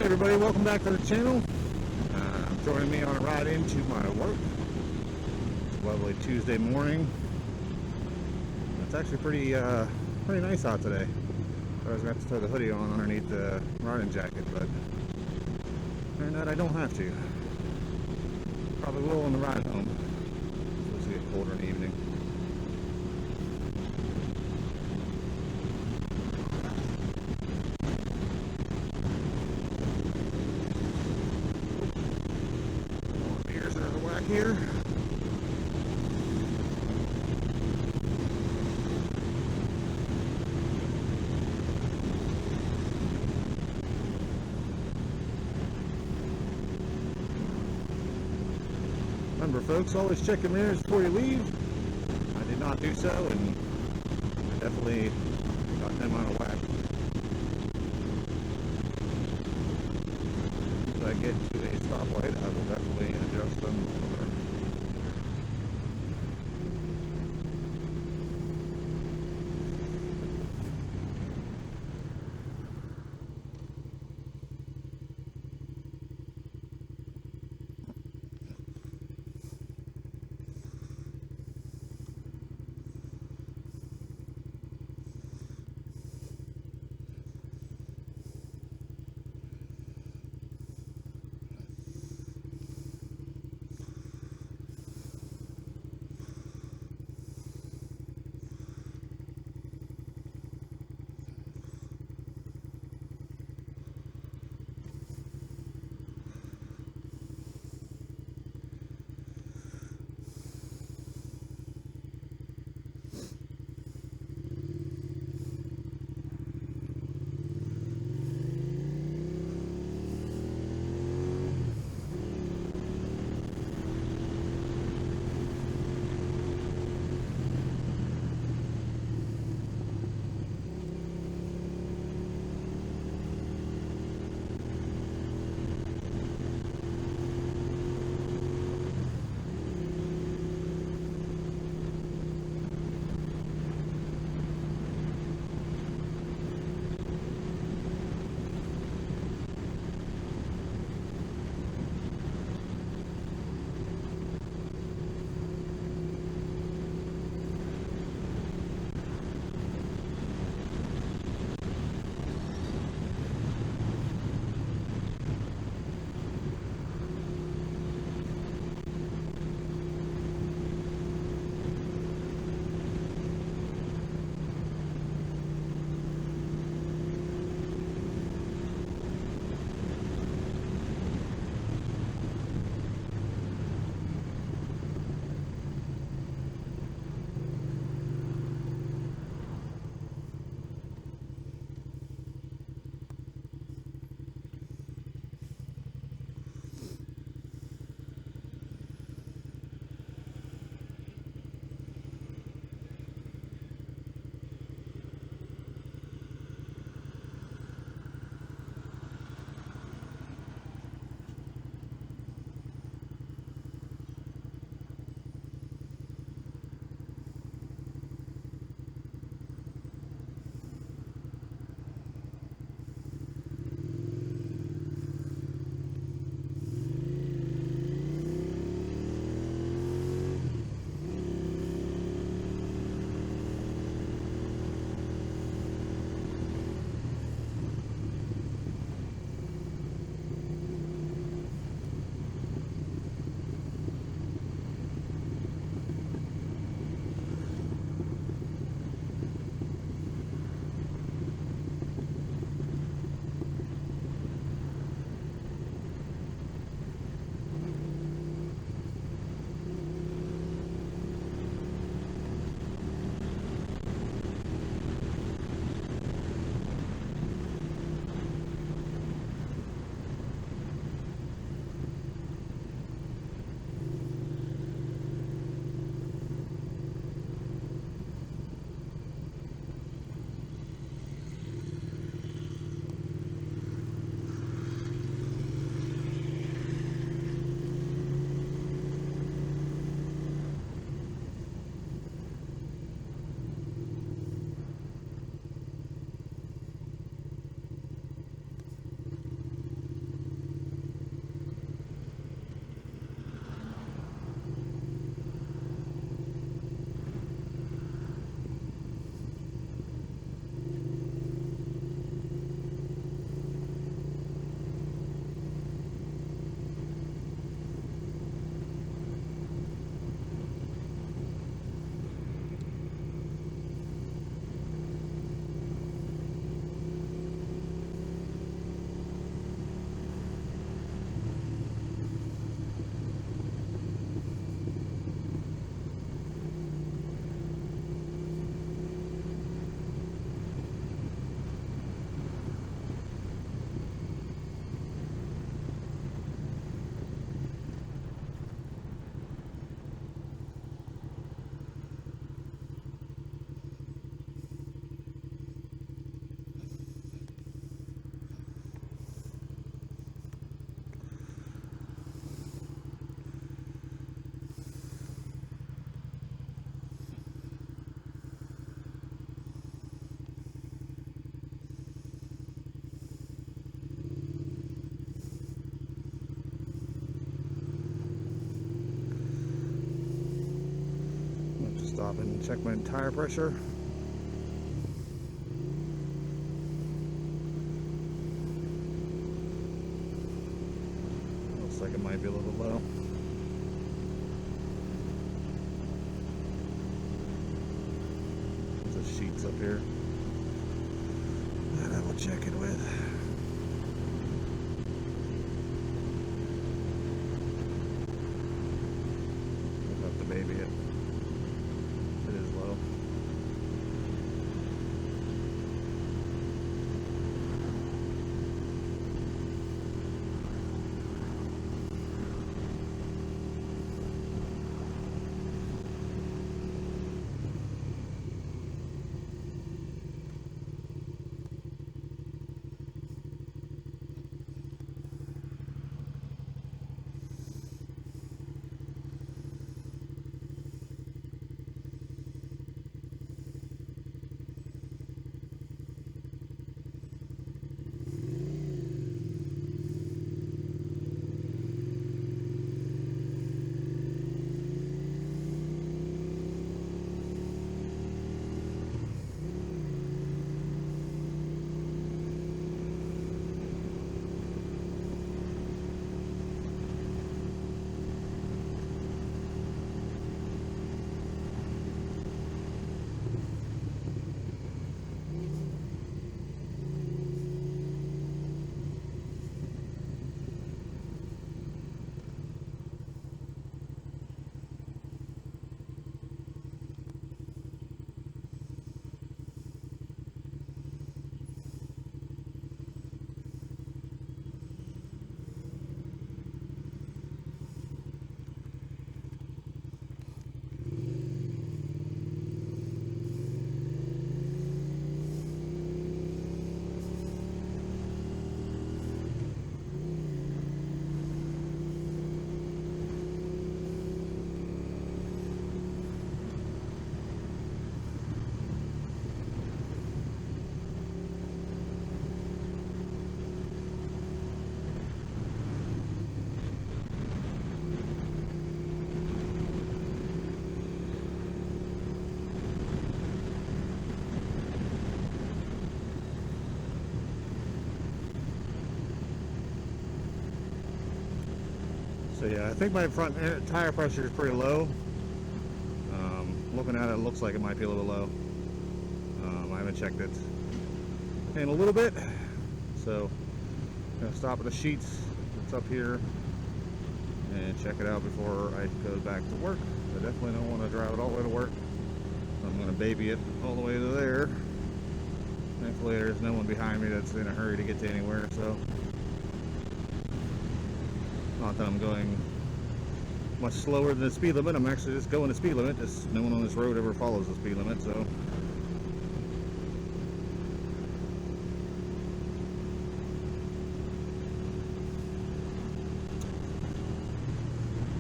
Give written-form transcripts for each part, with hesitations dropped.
Hey everybody, welcome back to the channel. Joining me on a ride into my work. It's a lovely Tuesday morning. It's actually pretty nice out today. I was going to have to throw the hoodie on underneath the riding jacket, but turned out I don't have to. Probably will on the ride home. It's supposed to get colder in the evening. Beers out of whack here. Remember folks, always check your mirrors before you leave. I did not do so, and I definitely got them out of whack. If I get to a stoplight, I will definitely adjust them over. stop and check my tire pressure. Looks like it might be a little bit low. There's the sheets up here that I will check it with. I'll have to baby it. It is low. So yeah, I think my front tire pressure is pretty low. Looking at it, it looks like it might be a little low. I haven't checked it in a little bit. So I'm gonna stop at the sheets. It's up here and check it out before I go back to work. I definitely don't want to drive it all the way to work. I'm gonna baby it all the way to there. Thankfully there's no one behind me that's in a hurry to get to anywhere, so not that I'm going much slower than the speed limit. I'm actually just going the speed limit. Just no one on this road ever follows the speed limit, so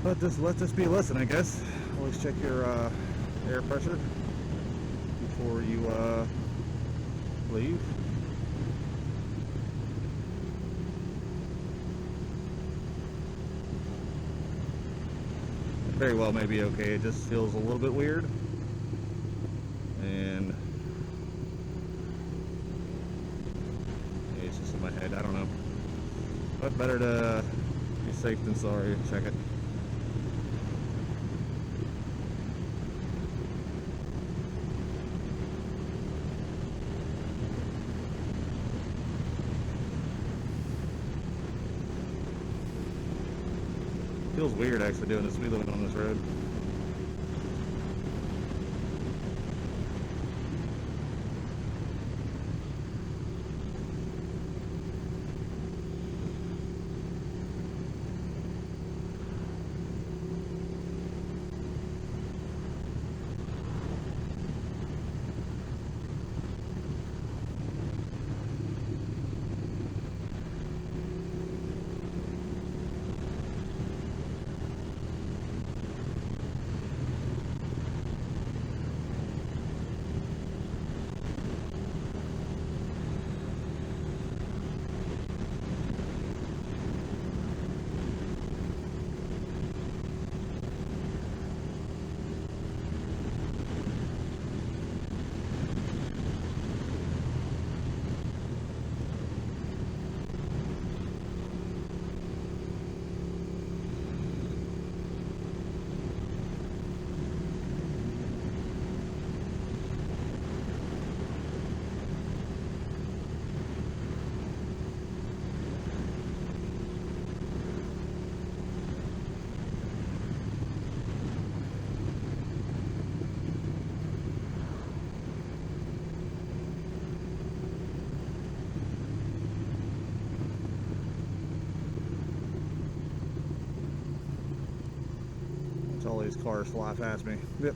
but just let this be a lesson, I guess. Always check your air pressure before you leave. Very well may be okay. It just feels a little bit weird, and it's just in my head. I don't know, but better to be safe than sorry. Check it. Feels weird actually doing the speed limit on this road. these cars fly past me. Yep.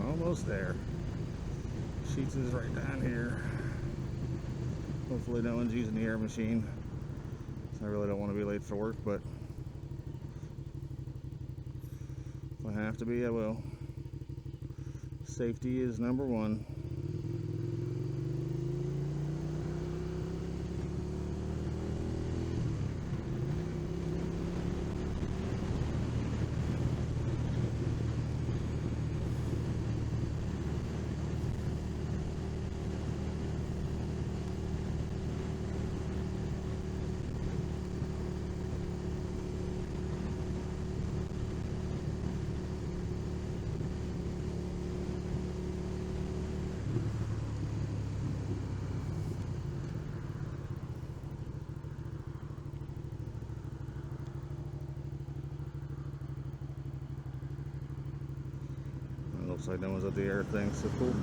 Almost there. Sheets is right down here. Hopefully no one's using the air machine. I really don't want to be late for work, but if I have to be, I will. Safety is number one. Looks like no one's at the air thing, so cool.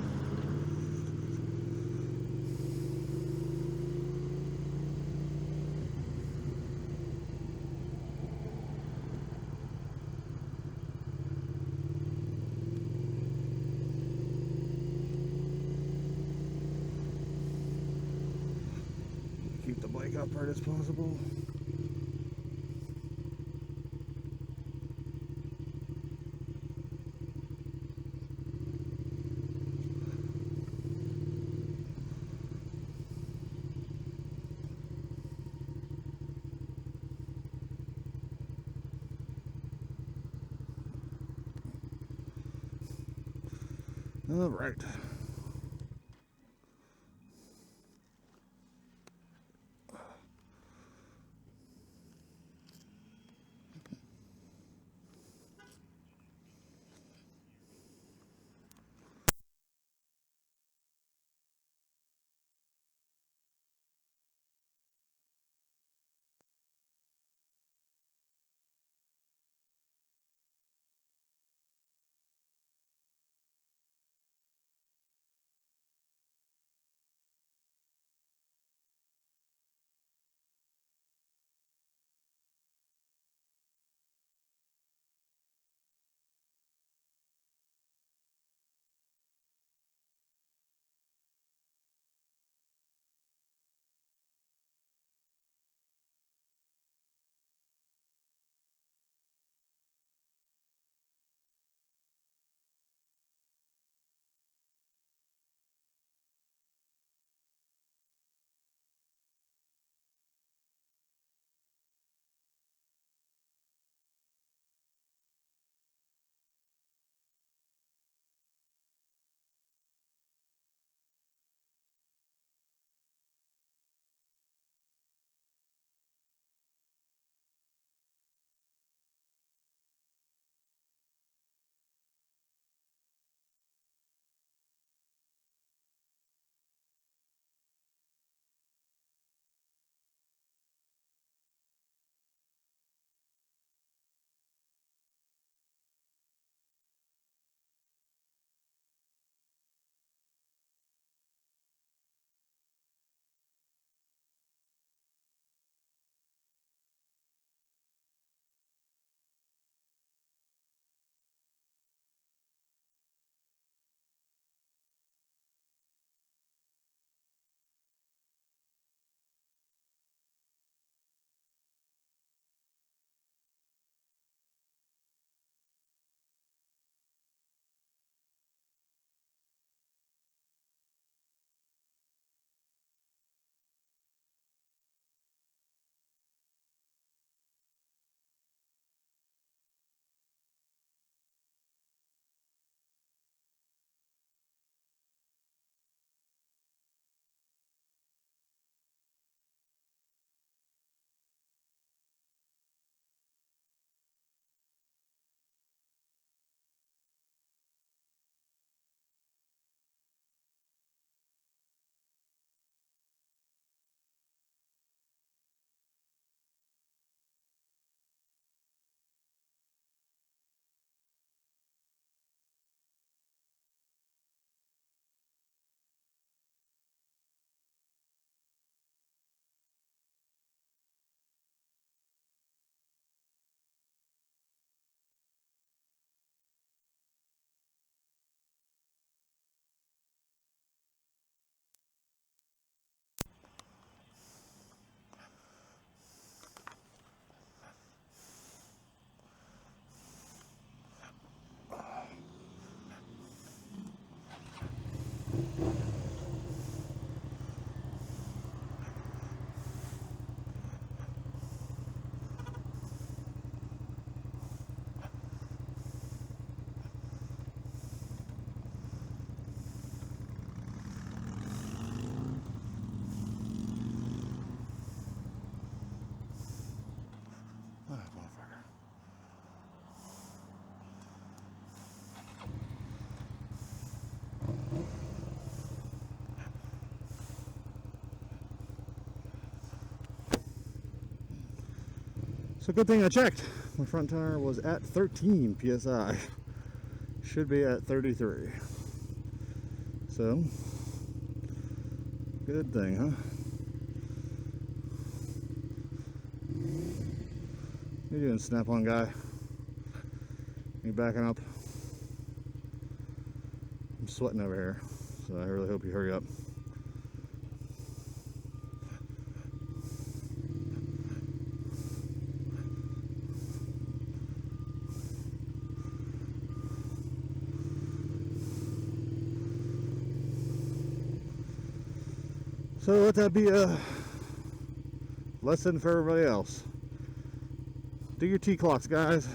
Keep the bike upright as possible. All right. So good thing I checked. My front tire was at 13 psi. Should be at 33. So good thing, huh? What are you doing, Snap-on guy? You backing up? I'm sweating over here, so I really hope you hurry up. So let that be a lesson for everybody else. Do your T-clocks, guys.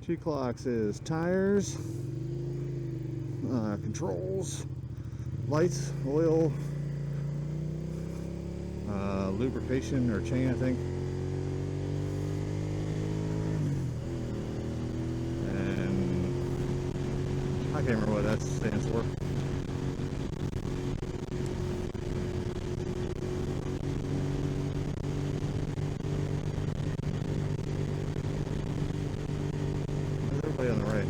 T-clocks is tires, controls, lights, oil, lubrication or chain, I think. I can't remember what that stands for. There's everybody on the right.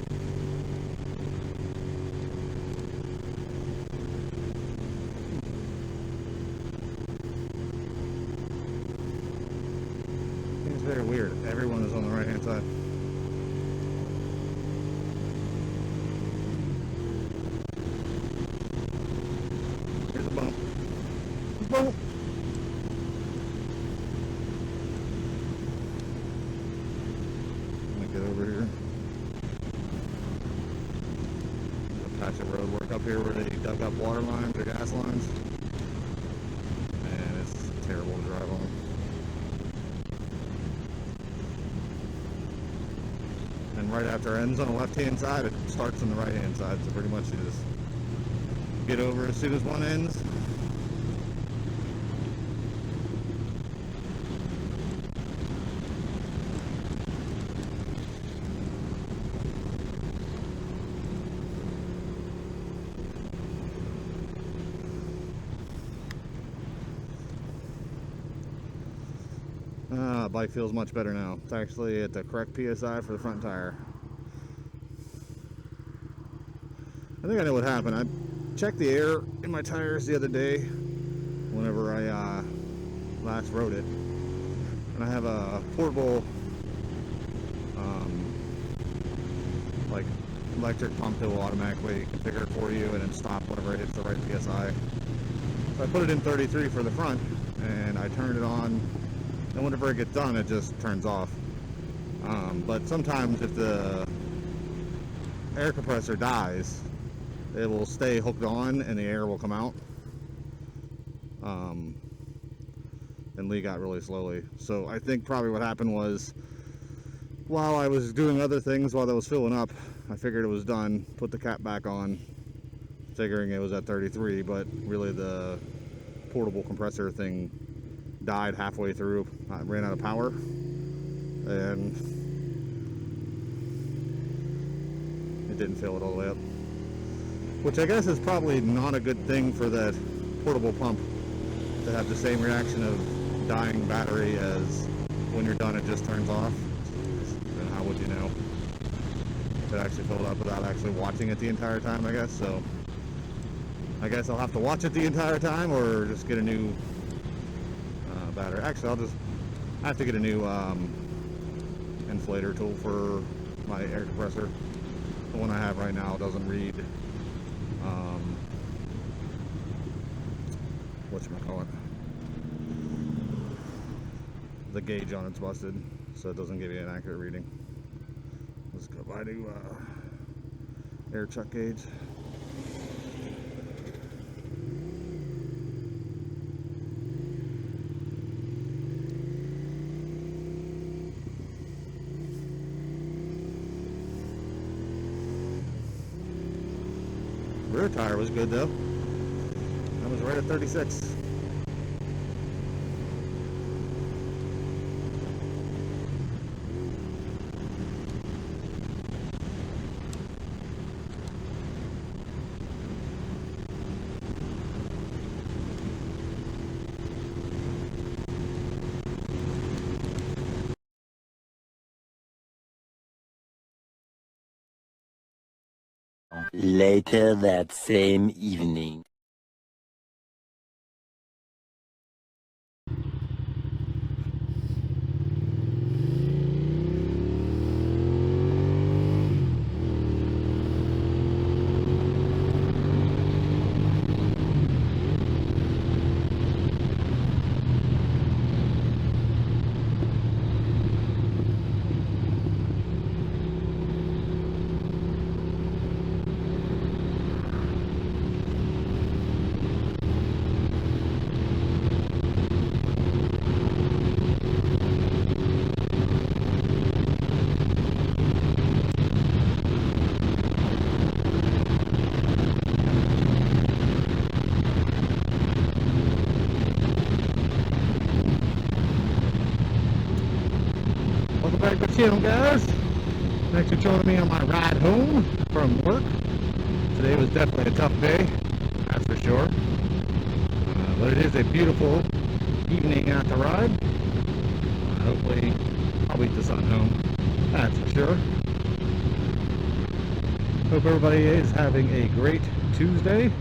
It's very weird. Everyone is on the right hand side. Boom. Let me get over here. There's a patch of road work up here where they dug up water lines or gas lines. And it's terrible to drive on. And right after it ends on the left hand side, it starts on the right hand side. So pretty much you just get over as soon as one ends. Bike feels much better now. It's actually at the correct PSI for the front tire. I think I know what happened. I checked the air in my tires the other day whenever I last rode it. And I have a portable like electric pump that will automatically configure it for you and then stop whenever it hits the right PSI. So I put it in 33 for the front and I turned it on. And whenever it gets done, it just turns off. But sometimes if the air compressor dies, it will stay hooked on and the air will come out. And leak out really slowly. So I think probably what happened was, while I was doing other things while that was filling up, I figured it was done, put the cap back on, figuring it was at 33, but really the portable compressor thing died halfway through. I ran out of power and it didn't fill it all the way up, which I guess is probably not a good thing for that portable pump to have the same reaction of dying battery as when you're done it just turns off. And how would you know if it actually filled up without actually watching it the entire time, I guess. So I guess I'll have to watch it the entire time or just get a new battery. Actually, I have to get a new inflator tool for my air compressor. The one I have right now doesn't read whatchamacallit, the gauge on it's busted, so it doesn't give you an accurate reading. Let's go buy a new air chuck gauge. Rear tire was good though. That was right at 36. Later that same evening. Welcome back to the channel, guys. Thanks for joining me on my ride home from work. Today was definitely a tough day, that's for sure. But it is a beautiful evening out to ride. Hopefully, I'll beat the sun home, that's for sure. Hope everybody is having a great Tuesday.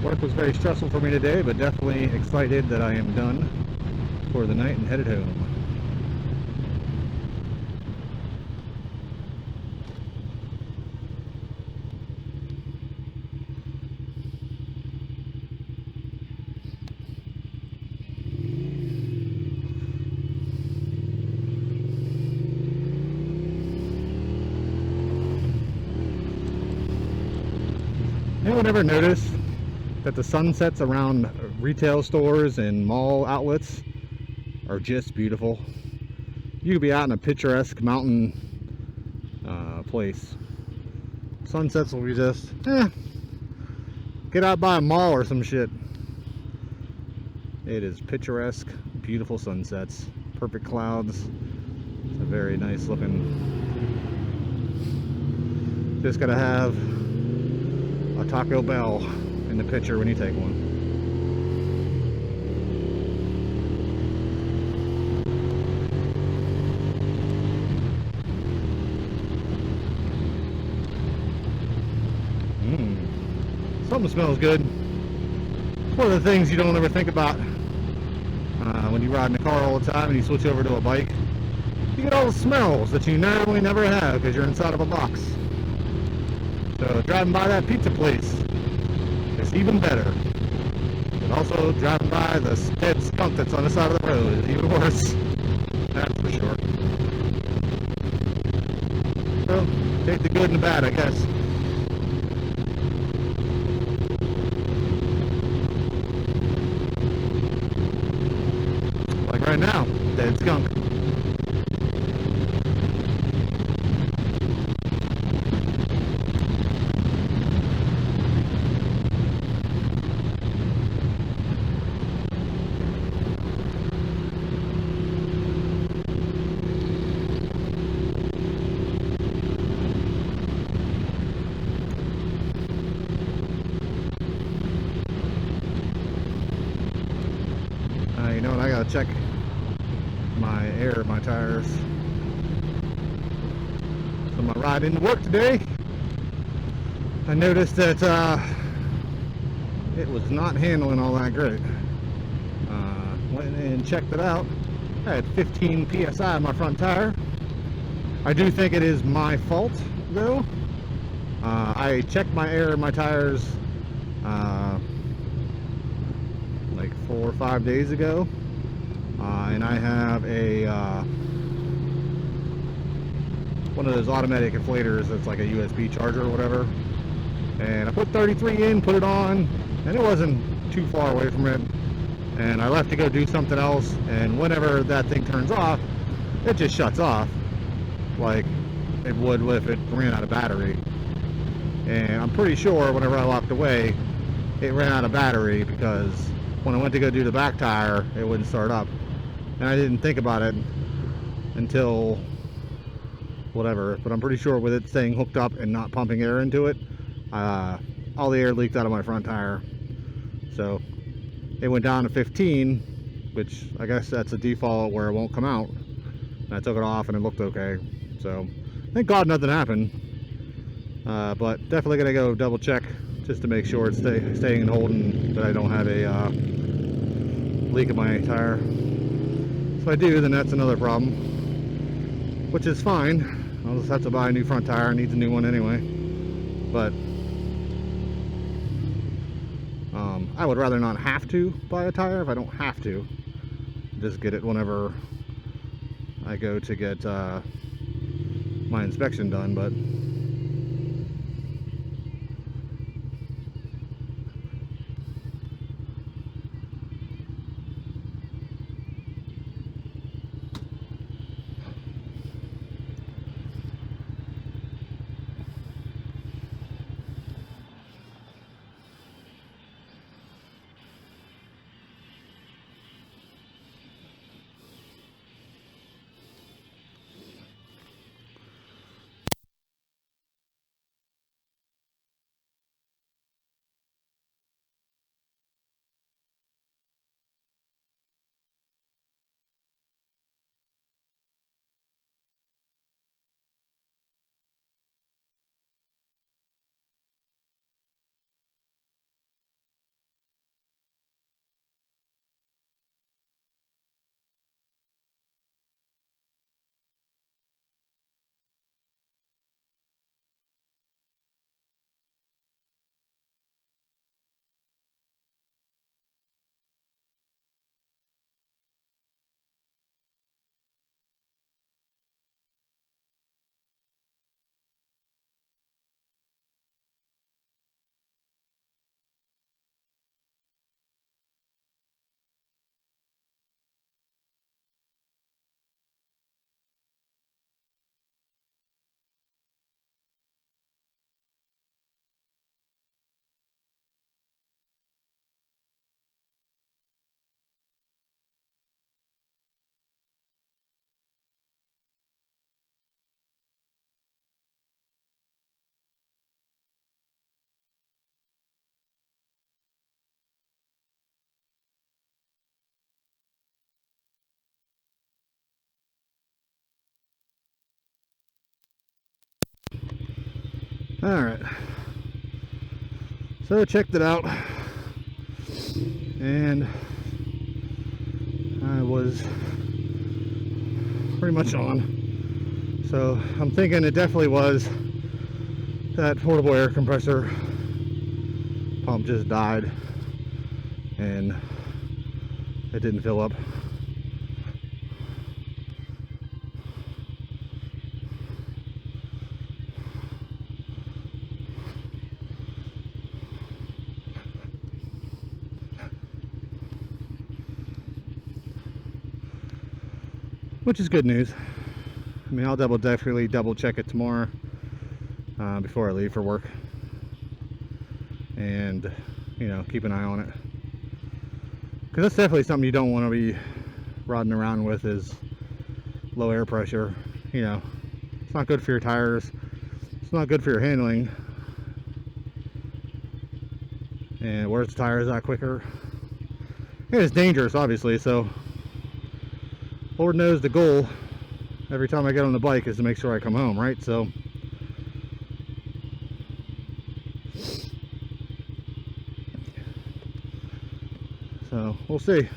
Work was very stressful for me today, but definitely excited that I am done for the night and headed home. Anyone ever notice that the sunsets around retail stores and mall outlets are just beautiful? You could be out in a picturesque mountain place. Sunsets will be just, get out by a mall or some shit. It is picturesque, beautiful sunsets, perfect clouds. It's a very nice looking. Just gotta have a Taco Bell in the picture when you take one. Something smells good. It's one of the things you don't ever think about when you ride in a car all the time and you switch over to a bike. You get all the smells that you normally never have because you're inside of a box. So driving by that pizza place is even better. And also driving by the dead skunk that's on the side of the road is even worse. That's for sure. So take the good and the bad, I guess. Like right now, dead skunk. You know what, I gotta check my air, my tires. So my ride into work today, I noticed that it was not handling all that great. Went and checked it out. I had 15 psi on my front tire. I do think it is my fault though. I checked my air in my tires like 4 or 5 days ago, and I have a one of those automatic inflators that's like a USB charger or whatever, and I put 33 in, put it on, and it wasn't too far away from it, and I left to go do something else, and whenever that thing turns off, it just shuts off like it would if it ran out of battery. And I'm pretty sure whenever I walked away, it ran out of battery, because when I went to go do the back tire, it wouldn't start up. And I didn't think about it until whatever, but I'm pretty sure with it staying hooked up and not pumping air into it, all the air leaked out of my front tire. So it went down to 15, which I guess that's a default where it won't come out. And I took it off and it looked okay. So Thank God nothing happened. But definitely gonna go double check just to make sure it's staying and holding, that I don't have a leak in my tire. If I do, then that's another problem, which is fine. I'll just have to buy a new front tire. It needs a new one anyway. But I would rather not have to buy a tire if I don't have to. Just get it whenever I go to get my inspection done. But alright, so checked it out, and I was pretty much on. So I'm thinking it definitely was that portable air compressor pump just died and it didn't fill up. Which is good news. I mean, I'll definitely double check it tomorrow before I leave for work, and you know, keep an eye on it, because that's definitely something you don't want to be riding around with, is low air pressure. You know, it's not good for your tires, it's not good for your handling, and wears the tires out quicker. And it's dangerous, obviously, so Lord knows the goal every time I get on the bike is to make sure I come home, right? So we'll see.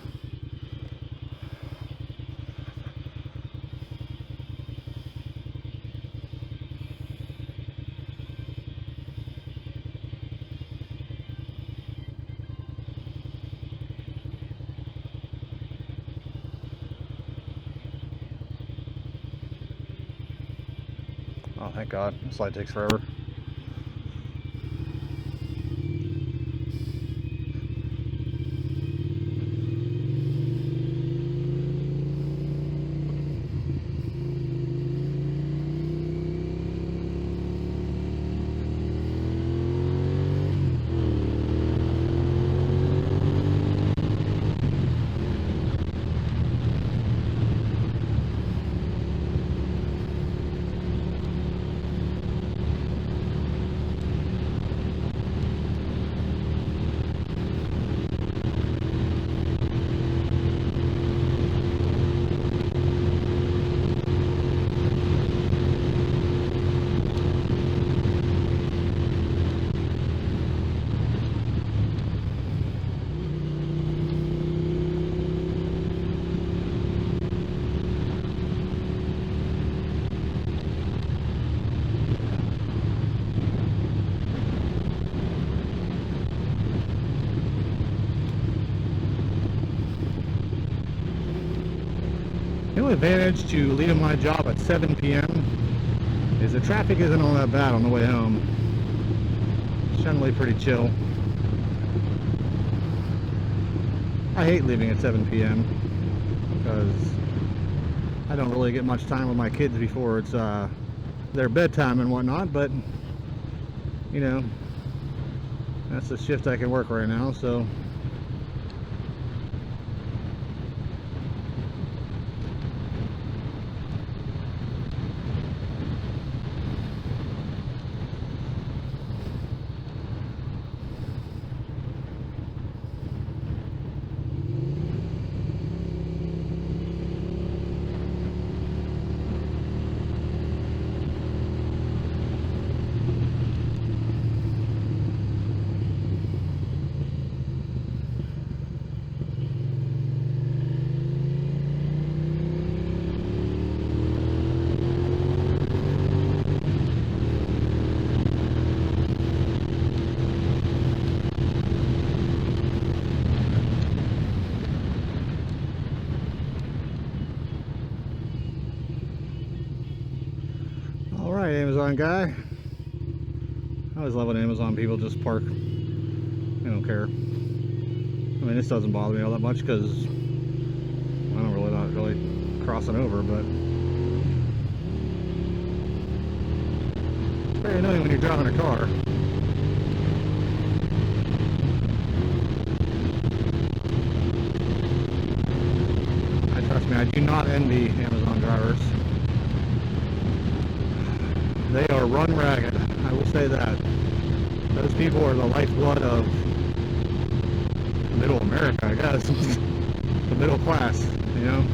Oh, thank God. This slide takes forever. The only advantage to leaving my job at 7 p.m. is the traffic isn't all that bad on the way home. It's generally pretty chill. I hate leaving at 7 p.m. because I don't really get much time with my kids before it's their bedtime and whatnot, but you know, that's the shift I can work right now, so alright, Amazon guy. I always love when Amazon people just park. They don't care. I mean, this doesn't bother me all that much because I don't really not really crossing over, but it's very annoying when you're driving a car. Trust me, I do not envy Amazon drivers. They are run ragged, I will say that. Those people are the lifeblood of middle America, I guess. The middle class, you know?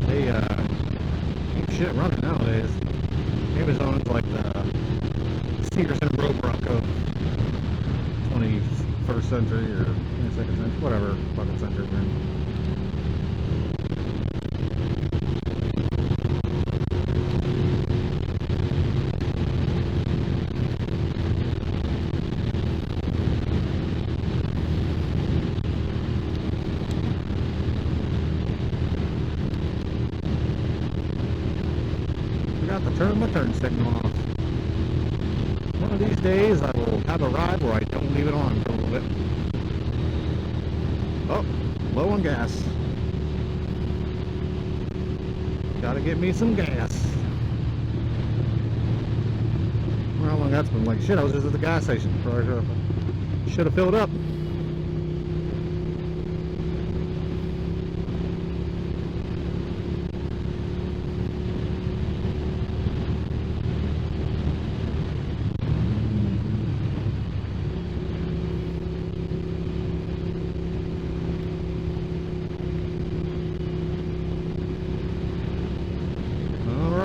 They keep shit running nowadays. Amazon's like the Sears and Roebuck of 21st century or 22nd century, whatever fucking century we're in. Forgot to turn my turn signal off. One of these days I will have a ride where I don't leave it on for a little bit. Oh, low on gas. Gotta get me some gas. Well, how long that's been? Like shit, I was just at the gas station. Should have filled up.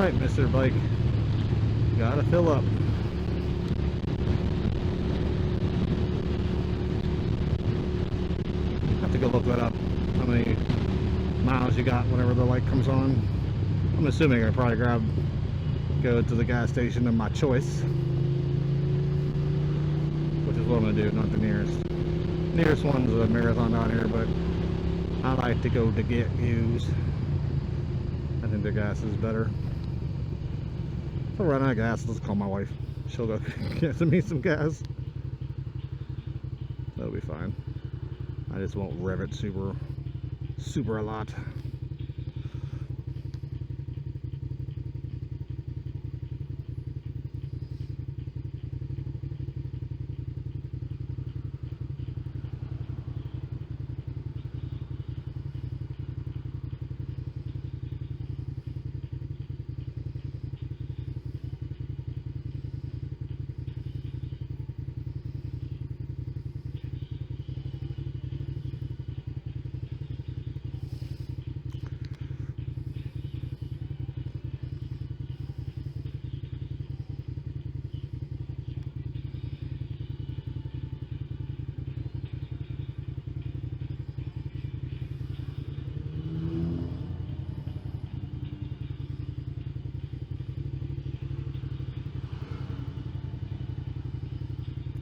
Mr. Bike, gotta fill up. Have to go look that up. How many miles you got whenever the light comes on. I'm assuming I probably go to the gas station of my choice, which is what I'm gonna do, not the nearest. Nearest one's a Marathon down here, but I like to go to get used. I think the gas is better. If I run out of gas, let's call my wife. She'll go get me some gas. That'll be fine. I just won't rev it super a lot.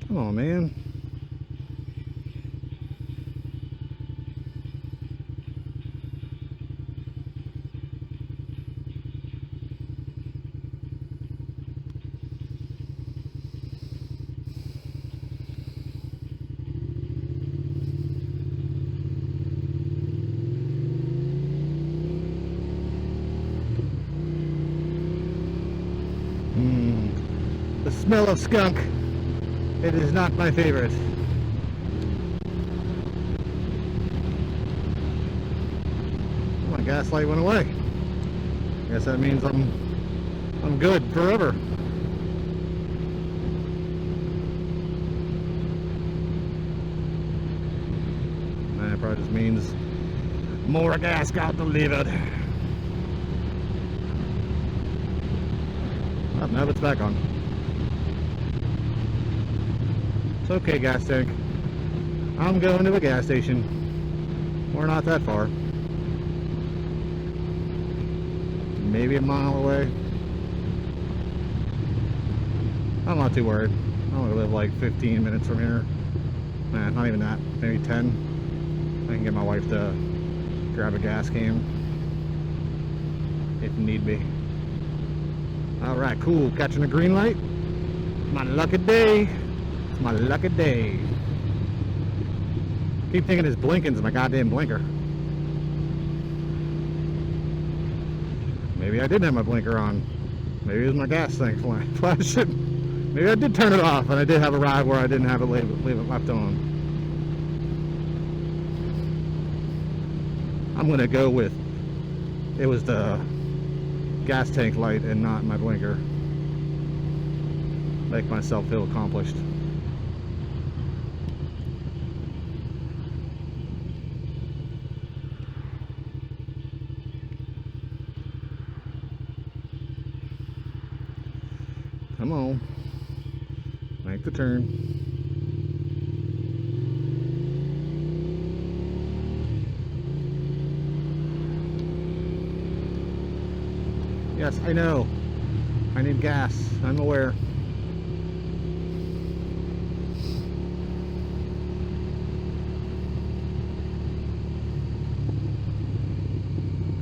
Come on, man. smell of skunk. It is not my favorite. My gas light went away. Guess that means I'm good forever. That probably just means more gas got delivered. Oh, now it's back on. It's okay, gas tank. I'm going to a gas station. We're not that far. Maybe a mile away. I'm not too worried. I only live like 15 minutes from here. Nah, not even that. Maybe 10. I can get my wife to grab a gas can if need be. Alright, cool. Catching a green light. My lucky day. It's my lucky day. Keep thinking it's blinking's my goddamn blinker. Maybe I didn't have my blinker on. Maybe it was my gas tank flashing. Maybe I did turn it off and I did have a ride where I didn't have it leave it left on. I'm gonna go with it was the gas tank light and not my blinker. Make myself feel accomplished. Come on. Make the turn. Yes, I know. I need gas. I'm aware.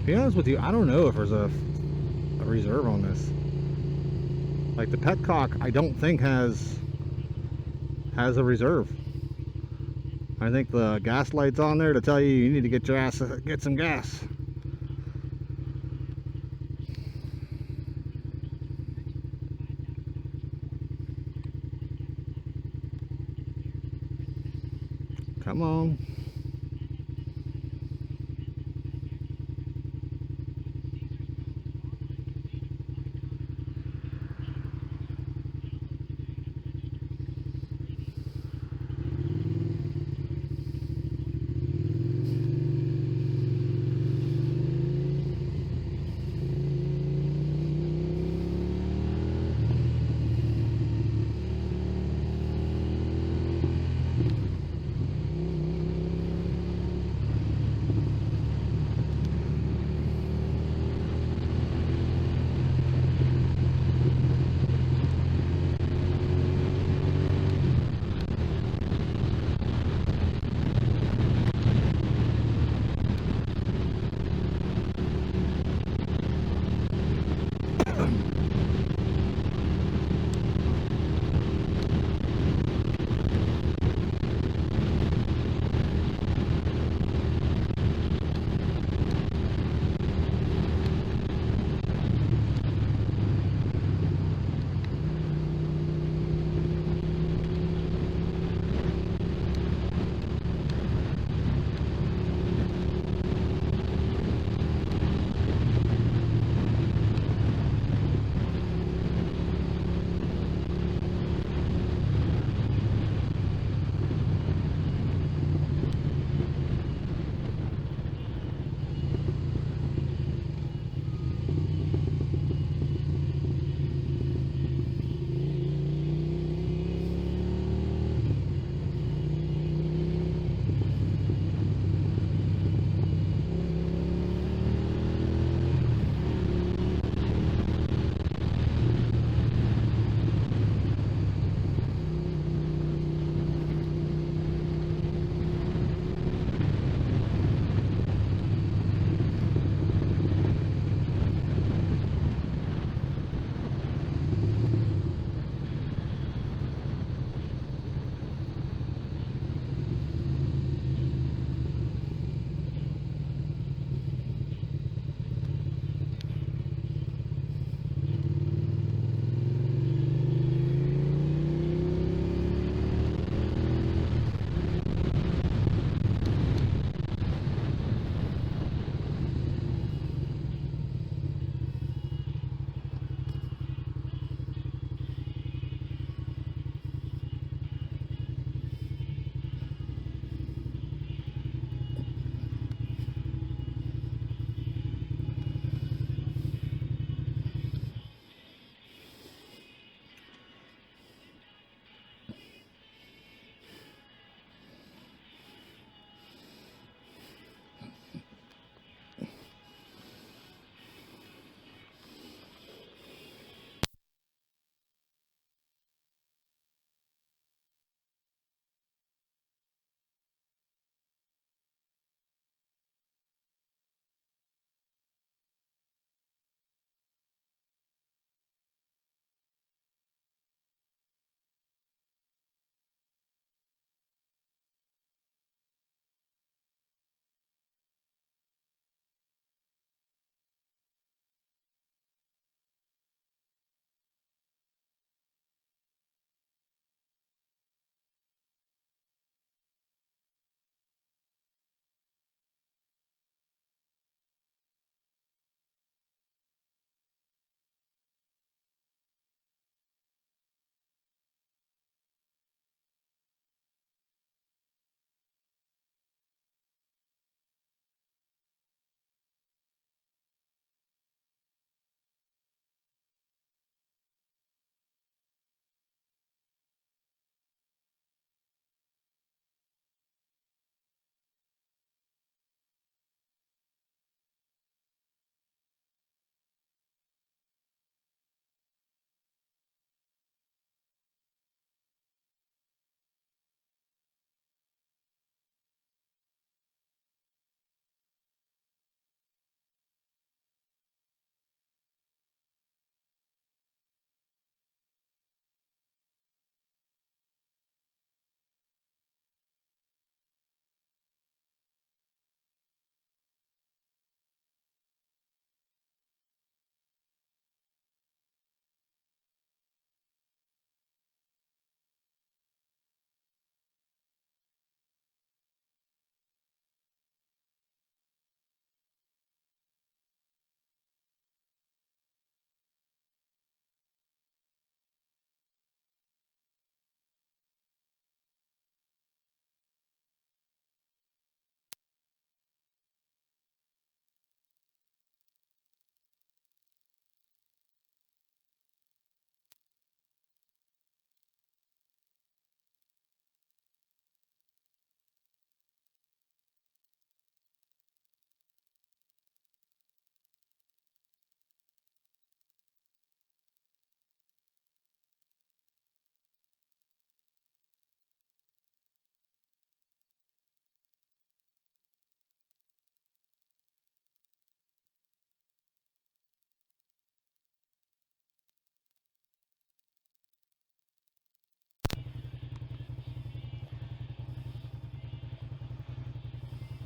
To be honest with you, I don't know if there's a reserve on this. Like the Petcock, I don't think has a reserve. I think the gas light's on there to tell you you need to get your ass get some gas. Come on.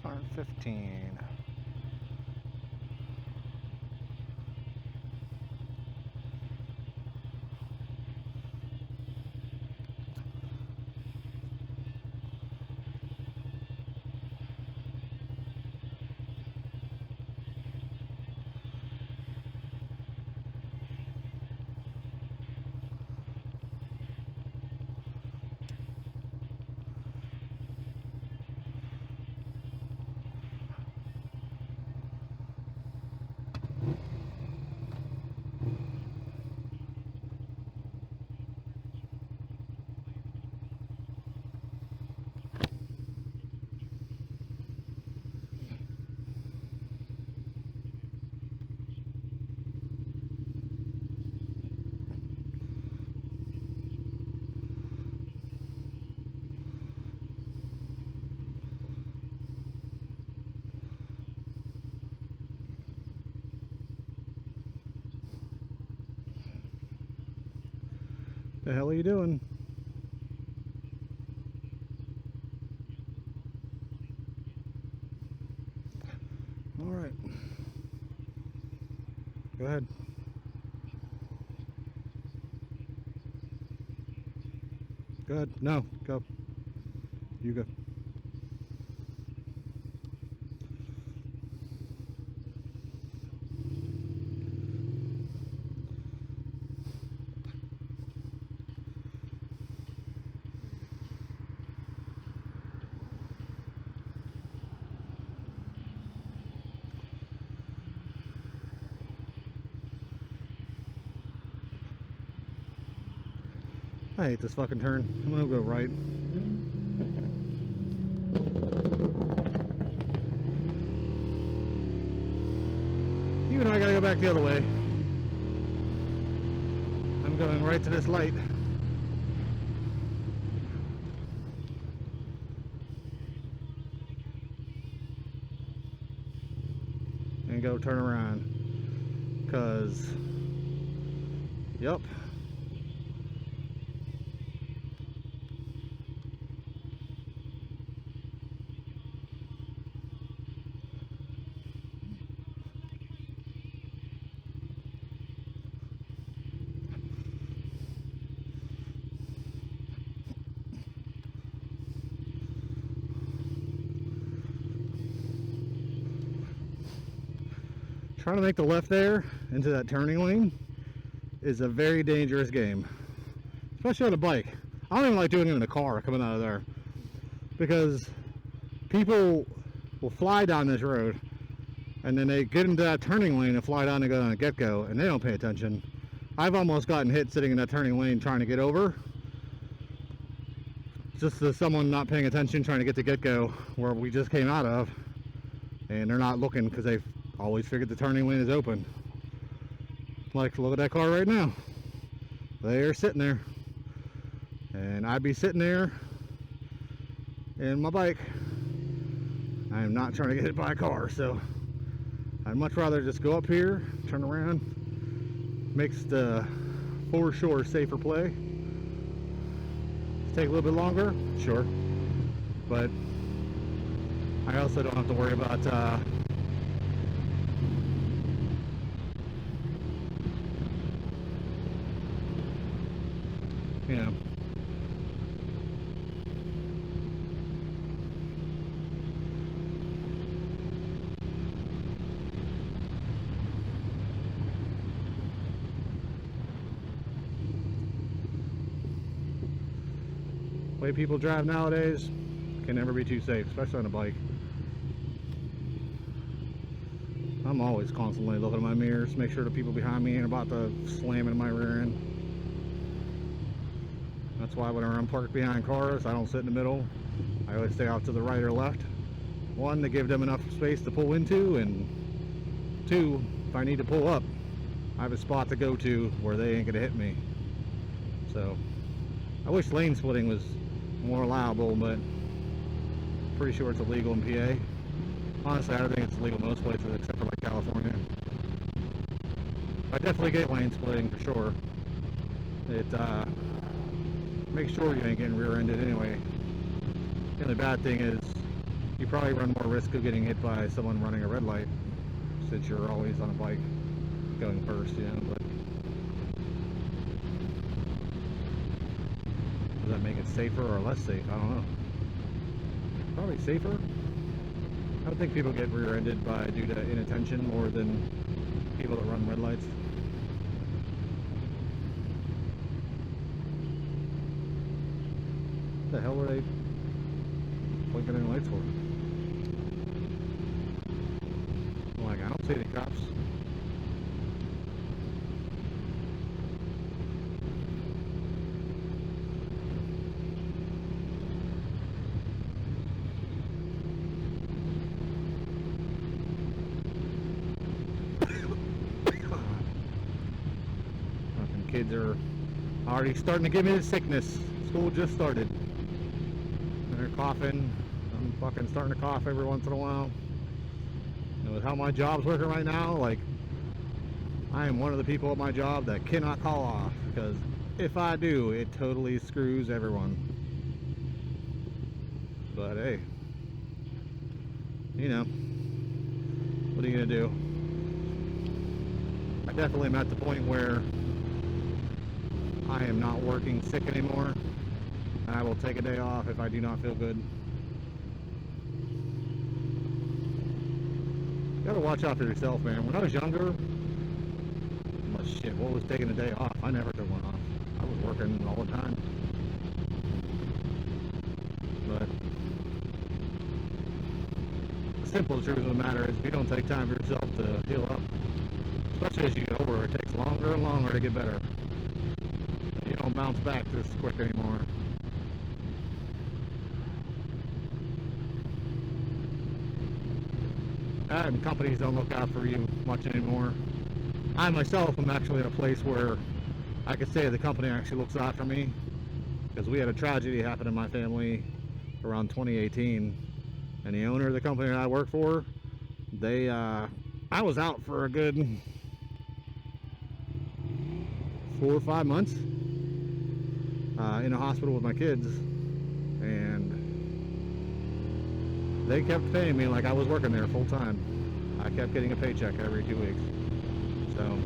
115. The hell are you doing? All right. Go ahead. Go ahead. No, go. You go. I hate this fucking turn. I'm gonna go right. Even though I gotta go back the other way. I'm going right to this light. And go turn around. 'Cause, yep. Trying to make the left there into that turning lane is a very dangerous game, especially on a bike. I don't even like doing it in a car coming out of there, because people will fly down this road and then they get into that turning lane and fly down and go on a get-go, and they don't pay attention. I've almost gotten hit sitting in that turning lane trying to get over, just as someone not paying attention trying to get to get-go where we just came out of, and they're not looking because they've always figured the turning lane is open. Like, look at that car right now. They're sitting there. And I'd be sitting there in my bike. I am not trying to get hit by a car, so I'd much rather just go up here, turn around. Makes the for sure safer play. Take a little bit longer, sure. But I also don't have to worry about you know, the way people drive nowadays can never be too safe, especially on a bike. I'm always constantly looking at my mirrors, make sure the people behind me ain't about to slam into my rear end. That's why when I'm parked behind cars, I don't sit in the middle. I always stay off to the right or left. One, to give them enough space to pull into, and two, if I need to pull up, I have a spot to go to where they ain't gonna hit me. So, I wish lane splitting was more allowable, but pretty sure it's illegal in PA. Honestly, I don't think it's illegal most places except for like California. I definitely get lane splitting for sure. It make sure you ain't getting rear-ended anyway. The only bad thing is you probably run more risk of getting hit by someone running a red light since you're always on a bike going first, you know, but does that make it safer or less safe? I don't know. Probably safer. I would think people get rear-ended due to inattention more than people that run red lights. What the hell were they blinking their lights for? I'm like, I don't see any cops. Fucking kids are already starting to give me the sickness. School just started. They're coughing. I'm fucking starting to cough every once in a while. And with how my job's working right now, like, I am one of the people at my job that cannot call off, because if I do, it totally screws everyone. But hey, you know, what are you gonna do? I definitely am at the point where I am not working sick anymore. I will take a day off if I do not feel good. You gotta watch out for yourself, man. When I was younger, well, shit, what was taking a day off? I never took one off. I was working all the time. But the simple truth of the matter is, if you don't take time for yourself to heal up, especially as you get older, it takes longer and longer to get better. You don't bounce back this quick anymore. And companies don't look out for you much anymore. I myself am actually in a place where I could say the company actually looks out for me, because we had a tragedy happen in my family around 2018, and the owner of the company that I work for, I was out for a good 4 or 5 months in a hospital with my kids, and they kept paying me like I was working there full time. I kept getting a paycheck every 2 weeks. So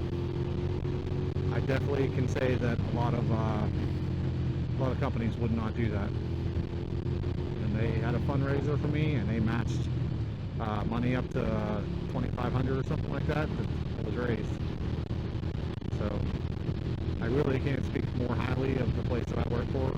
I definitely can say that a lot of companies would not do that. And they had a fundraiser for me, and they matched money up to $2,500 or something like that was raised. So I really can't speak more highly of the place that I work for.